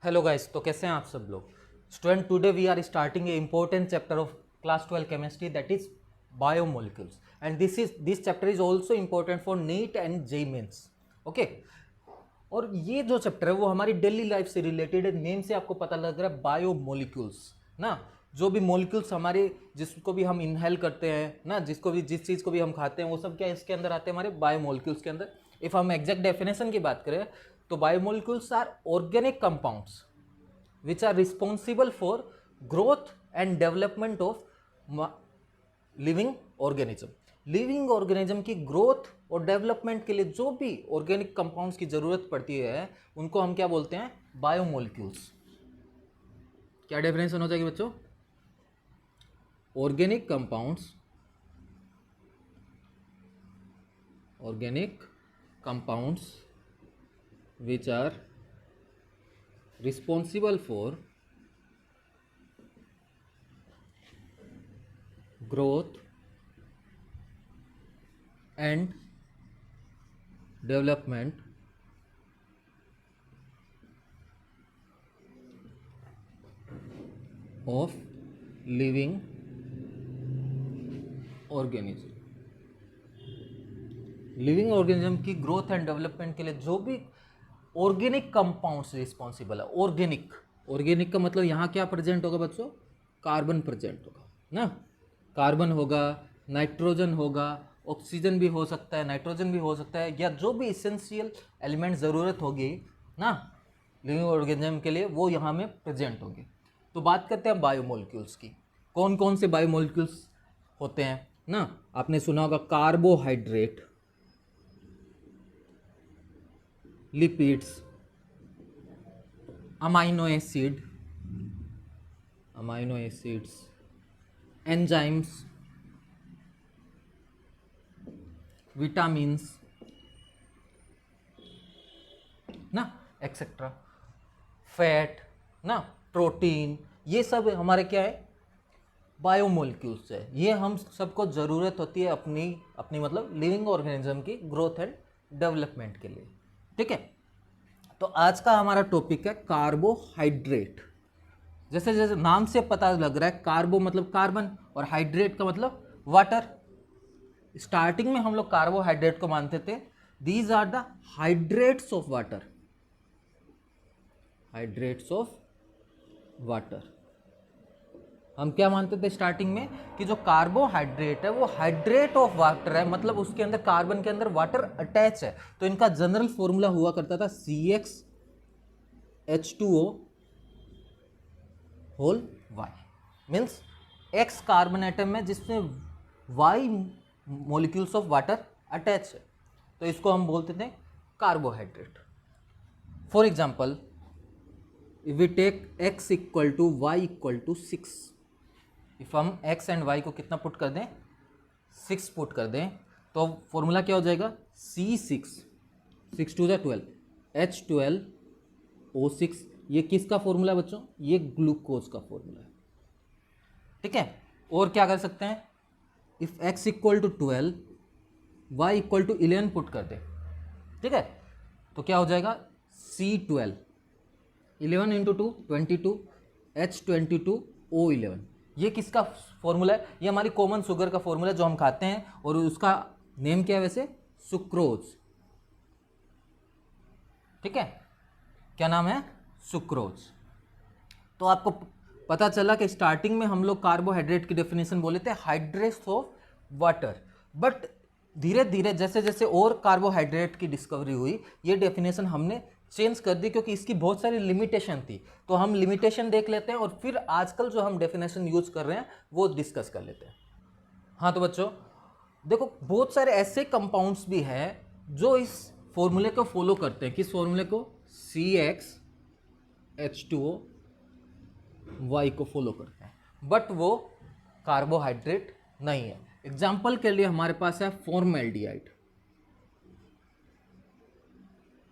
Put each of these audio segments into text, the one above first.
Hello guys, तो कैसे हैं आप सब लोग। Student, today we are starting a important chapter of class 12 chemistry, that is biomolecules, and this chapter is also important for NEET and JEE mains. Okay, और ये जो चैप्टर है वो हमारी डेली लाइफ से रिलेटेड है। नेम से आपको पता लग रहा है बायोमोलिक्यूल्स ना। जो भी मोलिक्यूल्स हमारे, जिसको भी हम इनहेल करते हैं ना, जिस चीज़ को भी हम खाते हैं, वो सब क्या इसके अंदर आते हैं, हमारे बायोमोलिक्यूल्स के अंदर। इफ हम एग्जैक्ट डेफिनेशन की बात करें तो biomolecules are organic compounds which are responsible for growth and development of living organism। Living organism की ग्रोथ और डेवलपमेंट के लिए जो भी ऑर्गेनिक कंपाउंड्स की जरूरत पड़ती है उनको हम क्या बोलते हैं, बायोमोलिक्यूल्स। क्या डेफिनेशन हो जाएगी बच्चों? Organic compounds, which are responsible for growth and development of living organism। Living organism की ग्रोथ एंड डेवलपमेंट के लिए जो भी ऑर्गेनिक कंपाउंड्स रिस्पॉन्सिबल है। ऑर्गेनिक का मतलब यहाँ क्या प्रेजेंट होगा बच्चों? कार्बन प्रेजेंट होगा ना। कार्बन होगा, नाइट्रोजन होगा, ऑक्सीजन भी हो सकता है, नाइट्रोजन भी हो सकता है, या जो भी इसेंशियल एलिमेंट ज़रूरत होगी ना लिविंग ऑर्गेनिज्म के लिए, वो यहाँ में प्रेजेंट होंगे। तो बात करते हैं बायोमोलिक्यूल्स की। कौन कौन से बायोमोलिक्यूल्स होते हैं ना? आपने सुना होगा carbohydrate, lipids, amino acids, enzymes, vitamins ना, एक्सेट्रा, फैट ना, प्रोटीन, ये सब हमारे क्या है, बायोमोलिक्यूल्स है। ये हम सबको ज़रूरत होती है अपनी मतलब लिविंग ऑर्गेनिज्म की ग्रोथ एंड डेवलपमेंट के लिए। ठीक है, तो आज का हमारा टॉपिक है कार्बोहाइड्रेट। जैसे जैसे नाम से पता लग रहा है, कार्बो मतलब कार्बन और हाइड्रेट का मतलब वाटर। स्टार्टिंग में हम लोग कार्बोहाइड्रेट को मानते थे, these are the hydrates of water. हम क्या मानते थे स्टार्टिंग में कि जो कार्बोहाइड्रेट है वो हाइड्रेट ऑफ वाटर है, मतलब उसके अंदर कार्बन के अंदर वाटर अटैच है। तो इनका जनरल फॉर्मूला हुआ करता था CxH2O whole Y, means X carbon atom है जिसमें Y molecules of water attach है, तो इसको हम बोलते थे carbohydrate. For example, if we take X equal to Y equal to 6, if हम x एंड y को कितना पुट कर दें, 6 पुट कर दें, तो फॉर्मूला क्या हो जाएगा, C6 टू द 12 H12O6। ये किसका फॉर्मूला है बच्चों? ये ग्लूकोज का फॉर्मूला है। ठीक है, और क्या कर सकते हैं, if x equal to 12 y equal to 11 put कर दे। ठीक है, तो क्या हो जाएगा, C12, 11 इंटू 2 22, H22O11। ये किसका फॉर्मूला है? ये हमारी कॉमन शुगर का फॉर्मूला है जो हम खाते हैं, और उसका नेम क्या है वैसे, सुक्रोज। ठीक है, क्या नाम है, सुक्रोज। तो आपको पता चला कि स्टार्टिंग में हम लोग कार्बोहाइड्रेट की डेफिनेशन बोले थे हाइड्रेट्स ऑफ वाटर, बट धीरे धीरे जैसे जैसे और कार्बोहाइड्रेट की डिस्कवरी हुई, ये डेफिनेशन हमने चेंज कर दी, क्योंकि इसकी बहुत सारी लिमिटेशन थी। तो हम लिमिटेशन देख लेते हैं और फिर आजकल जो हम डेफिनेशन यूज कर रहे हैं वो डिस्कस कर लेते हैं। हाँ, तो बच्चों देखो, बहुत सारे ऐसे कंपाउंड्स भी हैं जो इस फॉर्मूले को फॉलो करते हैं। किस फॉर्मूले को? CxH2O Y को फॉलो करते हैं, बट वो कार्बोहाइड्रेट नहीं है। एग्जाम्पल के लिए हमारे पास है फॉर्मेल्डिहाइड।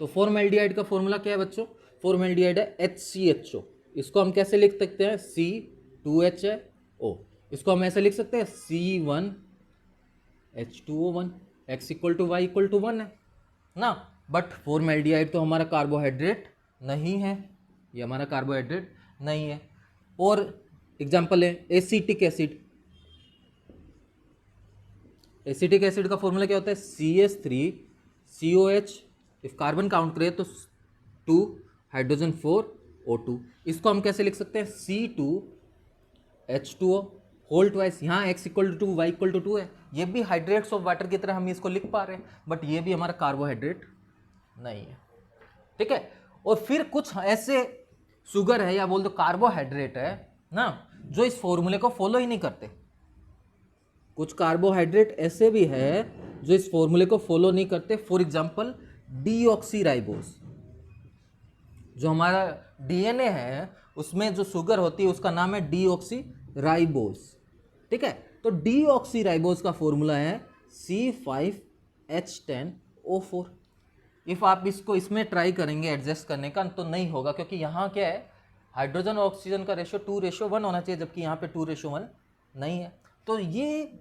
तो फॉर्मेल्डिहाइड का फॉर्मूला क्या है बच्चों? फॉर्मेल्डिहाइड है HCHO। इसको हम कैसे लिख सकते हैं, C2HO। इसको हम ऐसे लिख सकते हैं C1H2O1। x equal to y equal to 1 है ना। बट फॉर्मेल्डिहाइड तो हमारा कार्बोहाइड्रेट नहीं है। ये हमारा कार्बोहाइड्रेट नहीं है। और एग्जाम्पल है एसिटिक एसिड। एसिटिक एसिड का फॉर्मूला क्या होता है? CH3COH, इफ कार्बन काउंट करें तो 2 हाइड्रोजन 4 O2। इसको हम कैसे लिख सकते हैं? C2H2O होल ट्वाइस, यहाँ x equal to 2 y equal to 2 है। ये भी हाइड्रेट्स ऑफ वाटर की तरह हम इसको लिख पा रहे हैं, बट ये भी हमारा कार्बोहाइड्रेट नहीं है, ठीक है। और फिर कुछ ऐसे शुगर है या बोल दो कार्बोहाइड्रेट है ना, जो इस फॉर्मूले को फॉलो ही नहीं करते। कुछ कार्बोहाइड्रेट ऐसे भी है जो इस फॉर्मूले को फॉलो नहीं करते। फॉर एग्जांपल डीऑक्सीराइबोज, जो हमारा डीएनए है उसमें जो शुगर होती है उसका नाम है डीऑक्सीराइबोज, ठीक है। तो डीऑक्सीराइबोज का फॉर्मूला है C5H10O4। इफ आप इसको इसमें ट्राई करेंगे एडजस्ट करने का तो नहीं होगा, क्योंकि यहाँ क्या है, हाइड्रोजन और ऑक्सीजन का रेशियो 2:1 होना चाहिए, जबकि यहाँ पे 2:1 नहीं है। तो ये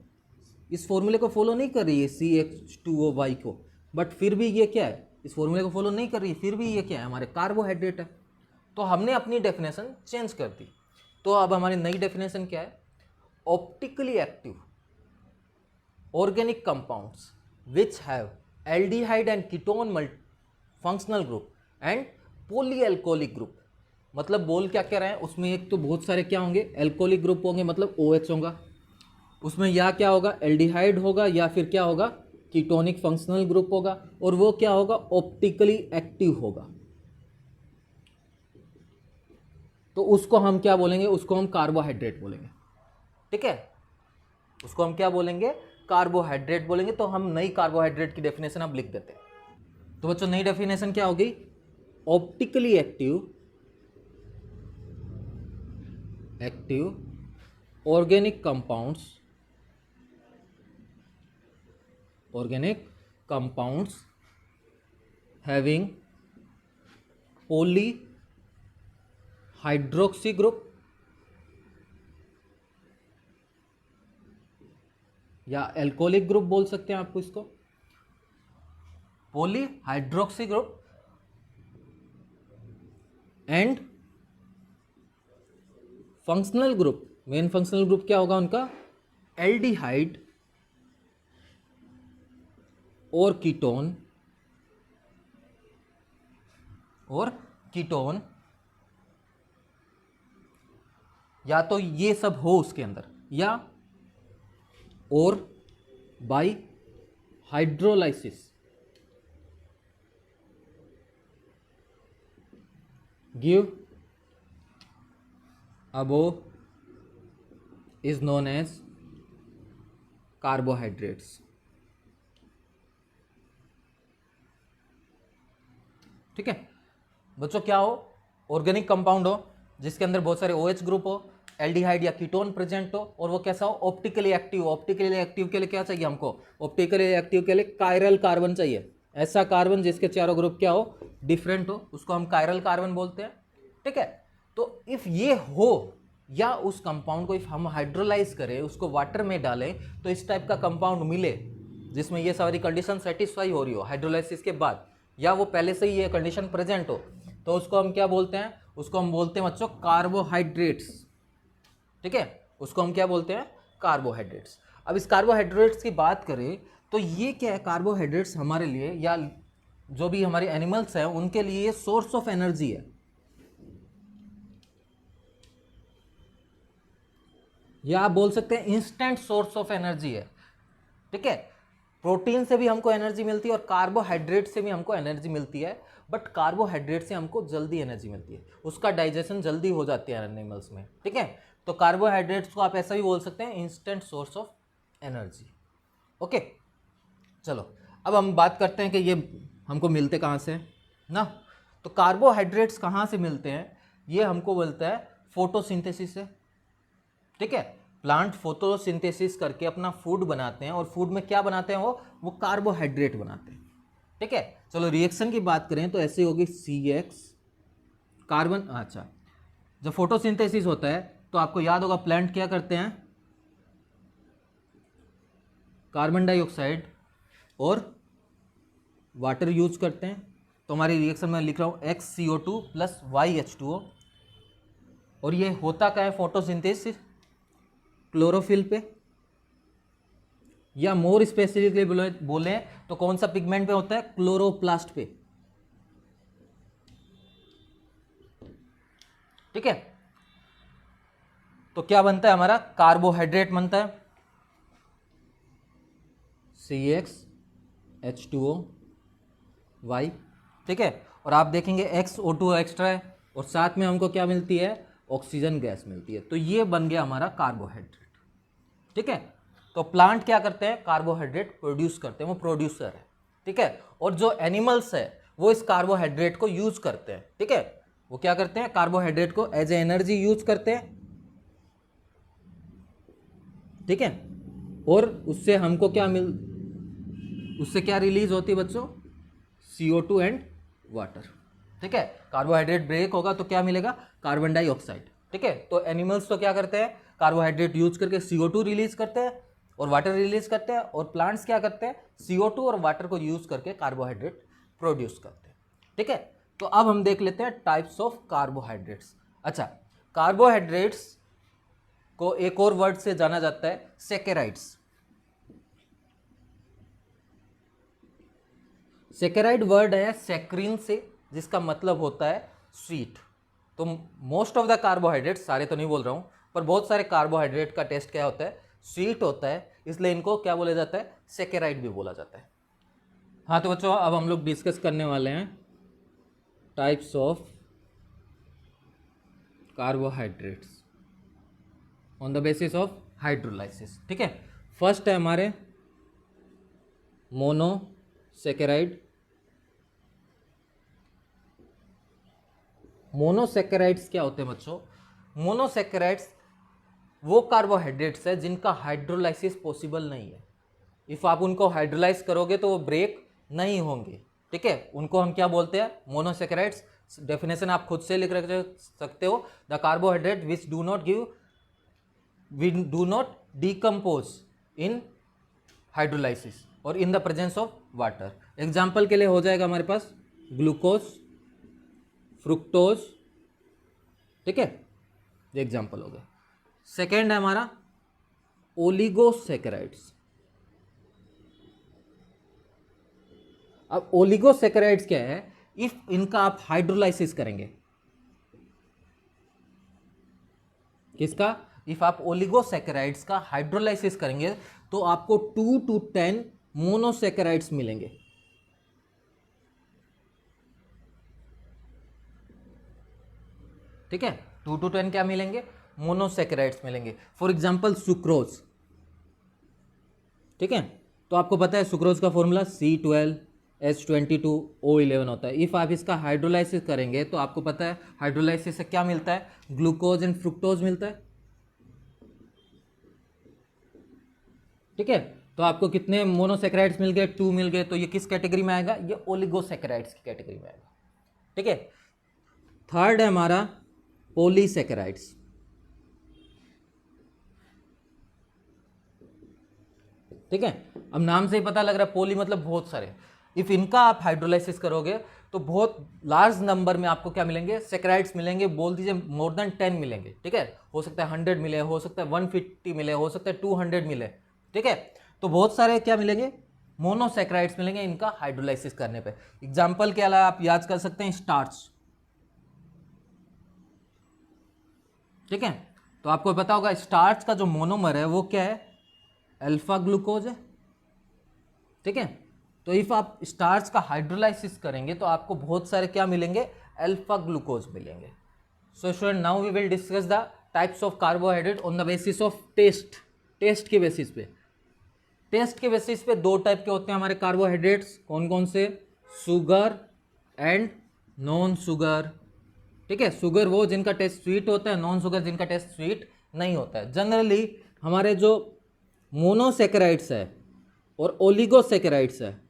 इस फॉर्मूले को फॉलो नहीं कर रही है CH2OY को, बट फिर भी ये क्या है, इस फॉर्मूले को फॉलो नहीं कर रही है, फिर भी ये क्या है, हमारे कार्बोहाइड्रेट है। तो हमने अपनी डेफिनेशन चेंज कर दी। तो अब हमारी नई डेफिनेशन क्या है? Optically active organic compounds which have aldehyde and ketone functional group and polyalcoholic group. मतलब बोल क्या कह रहे हैं, उसमें एक तो बहुत सारे क्या होंगे, एल्कोलिक ग्रुप होंगे, मतलब OH होगा उसमें, या क्या होगा, एल्डिहाइड होगा, या फिर क्या होगा, कीटोनिक फंक्शनल ग्रुप होगा, और वो क्या होगा, ऑप्टिकली एक्टिव होगा। तो उसको हम क्या बोलेंगे? उसको हम कार्बोहाइड्रेट बोलेंगे, ठीक है। उसको हम क्या बोलेंगे? कार्बोहाइड्रेट बोलेंगे। तो हम नई कार्बोहाइड्रेट की डेफिनेशन अब लिख देते हैं। तो बच्चों नई डेफिनेशन क्या होगी? Optically active organic compounds having polyhydroxy group या एल्कोलिक ग्रुप बोल सकते हैं आपको इसको, polyhydroxy group and functional group. Main functional group क्या होगा उनका? एल्डिहाइड और कीटोन, या तो ये सब हो उसके अंदर, या और bye hydrolysis give above is known as carbohydrates, ठीक है बच्चों। क्या हो? ऑर्गेनिक कंपाउंड हो जिसके अंदर बहुत सारे OH ग्रुप हो, एल्डिहाइड या कीटोन प्रेजेंट हो, और वो कैसा हो? Optically active. ऑप्टिकली एक्टिव के लिए क्या चाहिए हमको? ऑप्टिकली एक्टिव के लिए कायरल कार्बन चाहिए, ऐसा कार्बन जिसके चारों ग्रुप क्या हो? डिफरेंट हो, उसको हम कायरल कार्बन बोलते हैं, ठीक है। तो इफ ये हो, या उस कंपाउंड को इफ हम हाइड्रोलाइज करें, उसको वाटर में डालें, तो इस टाइप का कंपाउंड मिले जिसमें ये सारी कंडीशन सेटिस्फाई हो रही हो हाइड्रोलाइसिस के बाद, या वो पहले से ही ये कंडीशन प्रेजेंट हो, तो उसको हम क्या बोलते हैं? उसको हम बोलते हैं बच्चों कार्बोहाइड्रेट्स, ठीक है। उसको हम क्या बोलते हैं? कार्बोहाइड्रेट्स। अब इस कार्बोहाइड्रेट्स की बात करें तो ये क्या है? कार्बोहाइड्रेट्स हमारे लिए या जो भी हमारे एनिमल्स हैं उनके लिए सोर्स ऑफ एनर्जी है, या आप बोल सकते हैं इंस्टेंट सोर्स ऑफ एनर्जी है, ठीक है। प्रोटीन से भी हमको एनर्जी मिलती है और कार्बोहाइड्रेट से भी हमको एनर्जी मिलती है, बट कार्बोहाइड्रेट से हमको जल्दी एनर्जी मिलती है, उसका डाइजेशन जल्दी हो जाती है एनिमल्स में, ठीक है। तो कार्बोहाइड्रेट्स को आप ऐसा भी बोल सकते हैं instant source of energy, okay. चलो अब हम बात करते हैं कि ये हमको मिलते कहाँ से ना। तो कार्बोहाइड्रेट्स कहाँ से मिलते हैं? ये हमको मिलता है फोटोसिंथेसिस से, ठीक है। प्लांट फोटोसिंथेसिस करके अपना फूड बनाते हैं, और फूड में क्या बनाते हैं? वो कार्बोहाइड्रेट बनाते हैं, ठीक है। चलो रिएक्शन की बात करें तो ऐसे होगी CX कार्बन। अच्छा, जब फोटोसिंथेसिस होता है तो आपको याद होगा प्लांट क्या करते हैं? कार्बन डाइऑक्साइड और वाटर यूज करते हैं। तो हमारी रिएक्शन में लिख रहा हूँ XCO2 प्लस YH2O, और ये होता क्या है फोटोसिंथेसिस क्लोरोफिल पे, या मोर स्पेसिफिकली बोले तो कौन सा पिगमेंट पे होता है, क्लोरोप्लास्ट पे। ठीक है, तो क्या बनता है हमारा, कार्बोहाइड्रेट बनता है CXH2O Y। ठीक है, और आप देखेंगे XO2 एक्स्ट्रा है, और साथ में हमको क्या मिलती है, ऑक्सीजन गैस मिलती है। तो ये बन गया हमारा कार्बोहाइड्रेट। ठीक है, तो प्लांट क्या करते हैं, कार्बोहाइड्रेट प्रोड्यूस करते हैं, वो प्रोड्यूसर है। ठीक है, और जो एनिमल्स है वो इस कार्बोहाइड्रेट को यूज करते हैं। ठीक है, वो क्या करते हैं, कार्बोहाइड्रेट को एज ए एनर्जी यूज करते हैं। ठीक है, और उससे हमको क्या उससे क्या रिलीज होती है बच्चों, CO2 एंड वाटर। ठीक है, कार्बोहाइड्रेट ब्रेक होगा तो क्या मिलेगा, कार्बन डाइऑक्साइड। ठीक है, तो एनिमल्स तो क्या करते हैं, कार्बोहाइड्रेट यूज करके CO2 रिलीज करते हैं और वाटर रिलीज करते हैं, और प्लांट्स क्या करते हैं, CO2 और वाटर को यूज करके कार्बोहाइड्रेट प्रोड्यूस करते हैं। ठीक है, तो अब हम देख लेते हैं टाइप्स ऑफ कार्बोहाइड्रेट्स। अच्छा, कार्बोहाइड्रेट्स को एक और वर्ड से जाना जाता है, सैकेराइड्स। सैकेराइड वर्ड है सैक्रिन से, जिसका मतलब होता है स्वीट। तो मोस्ट ऑफ द कार्बोहाइड्रेट, सारे तो नहीं बोल रहा हूं, पर बहुत सारे कार्बोहाइड्रेट का टेस्ट क्या होता है, स्वीट होता है, इसलिए इनको क्या बोला जाता है, सैकेराइड भी बोला जाता है। हाँ तो बच्चों, अब हम लोग डिस्कस करने वाले हैं types of carbohydrates on the basis of hydrolysis. ठीक है, फर्स्ट है हमारे मोनोसैकेराइड। मोनोसैकेराइड्स क्या होते हैं बच्चों, मोनोसैकेराइड्स वो कार्बोहाइड्रेट्स है जिनका हाइड्रोलाइसिस पॉसिबल नहीं है। इफ आप उनको हाइड्रोलाइज करोगे तो वो ब्रेक नहीं होंगे। ठीक है, उनको हम क्या बोलते हैं, मोनोसैकेराइड्स। डेफिनेशन आप खुद से लिख सकते हो, the carbohydrate which do not decompose in hydrolysis और in the presence of water. Example के लिए हो जाएगा हमारे पास ग्लूकोज, फ्रुक्टोज। ठीक है, ये एग्जाम्पल हो गया। सेकेंड है हमारा ओलिगोसैकेराइड्स। अब ओलिगोसैकेराइड्स क्या है, इफ इनका आप हाइड्रोलाइसिस करेंगे, किसका, इफ आप ओलिगोसैकेराइड्स का हाइड्रोलाइसिस करेंगे तो आपको 2 to 10 मोनोसैकेराइड्स मिलेंगे। ठीक है, 2 to 10 क्या मिलेंगे, मोनोसैकेराइड्स मिलेंगे। For example sucrose. ठीक है, तो आपको पता है सुक्रोज का फॉर्मूला C12H22O11 होता है। इफ आप इसका हाइड्रोलाइसिस करेंगे तो आपको पता है हाइड्रोलाइसिस से क्या मिलता है, ग्लूकोज एंड फ्रुक्टोज मिलता है। ठीक है, तो आपको कितने मोनोसैकेराइड्स मिल गए, 2 मिल गए, तो ये किस कैटेगरी में आएगा, ये ओलिगोसैकेराइड्स की कैटेगरी में आएगा। ठीक है, थर्ड है हमारा पॉलीसैकेराइड्स। ठीक है, अब नाम से ही पता लग रहा है, पोली मतलब बहुत सारे। इफ इनका आप हाइड्रोलाइसिस करोगे तो बहुत लार्ज नंबर में आपको क्या मिलेंगे, सैकेराइड्स मिलेंगे, बोल दीजिए मोर देन 10 मिलेंगे। ठीक है, हो सकता है 100 मिले, हो सकता है 150 मिले, हो सकता है 200 मिले। ठीक है, तो बहुत सारे क्या मिलेंगे, मोनोसैकेराइड्स मिलेंगे इनका हाइड्रोलाइसिस करने पे। एग्जाम्पल के अलावा आप याद कर सकते हैं स्टार्च। ठीक है, तो आपको पता होगा स्टार्च का जो मोनोमर है वो क्या है, अल्फा ग्लूकोज है। ठीक है, तो इफ आप स्टार्च का हाइड्रोलाइसिस करेंगे तो आपको बहुत सारे क्या मिलेंगे, अल्फा ग्लूकोज मिलेंगे। So student, now we will discuss the types of carbohydrate on the basis of taste. Taste के बेसिस पे, टेस्ट के बेसिस पे दो टाइप के होते हैं हमारे कार्बोहाइड्रेट्स। कौन कौन से, शुगर एंड नॉन शुगर। ठीक है, शुगर वो जिनका टेस्ट स्वीट होता है, नॉन शुगर जिनका टेस्ट स्वीट नहीं होता है। जनरली हमारे जो मोनोसैकेराइड्स है और ओलिगोसैकेराइड्स है,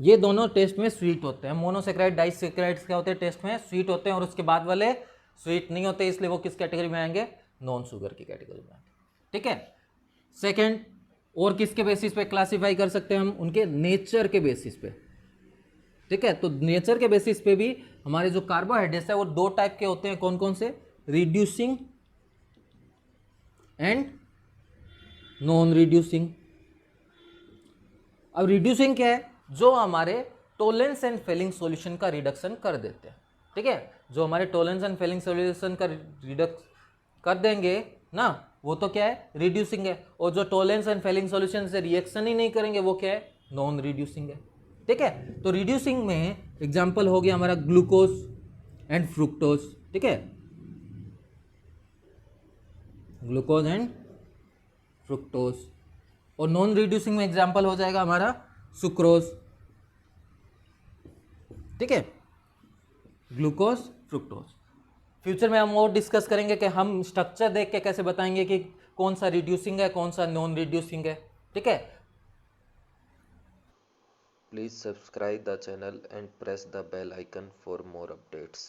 ये दोनों टेस्ट में स्वीट होते हैं। मोनोसैकेराइड डाइसैकेराइड्स क्या होते हैं, टेस्ट में स्वीट होते हैं, और उसके बाद वाले स्वीट नहीं होते, इसलिए वो किस कैटेगरी में आएंगे, नॉन शुगर की कैटेगरी में आएंगे। ठीक है, सेकंड, और किसके बेसिस पे क्लासिफाई कर सकते हैं हम, उनके नेचर के बेसिस पे। ठीक है। तो नेचर के बेसिस पे भी हमारे जो कार्बोहाइड्रेट्स है वो दो टाइप के होते हैं, कौन कौन से, रिड्यूसिंग एंड नॉन रिड्यूसिंग। अब रिड्यूसिंग क्या है, जो हमारे टोलेंस एंड फेलिंग सॉल्यूशन का रिडक्शन कर देते हैं, ठीक है। जो हमारे टोलेंस एंड फेलिंग सॉल्यूशन का रिडक्स कर देंगे ना, वो तो क्या है, रिड्यूसिंग है। और जो टोलेंस एंड फेलिंग सॉल्यूशन से रिएक्शन ही नहीं करेंगे वो क्या है, नॉन रिड्यूसिंग है, ठीक है। तो रिड्यूसिंग में एग्जांपल हो गया हमारा ग्लूकोज एंड फ्रुक्टोज, ठीक है, ग्लूकोज एंड फ्रुक्टोज। और नॉन रिड्यूसिंग में एग्जांपल हो जाएगा हमारा सुक्रोज, ठीक है, ग्लूकोज फ्रुक्टोज। फ्यूचर में हम और डिस्कस करेंगे कि हम स्ट्रक्चर देख के कैसे बताएंगे कि कौन सा रिड्यूसिंग है कौन सा नॉन रिड्यूसिंग है, ठीक है। Please subscribe the channel and press the bell icon for more updates.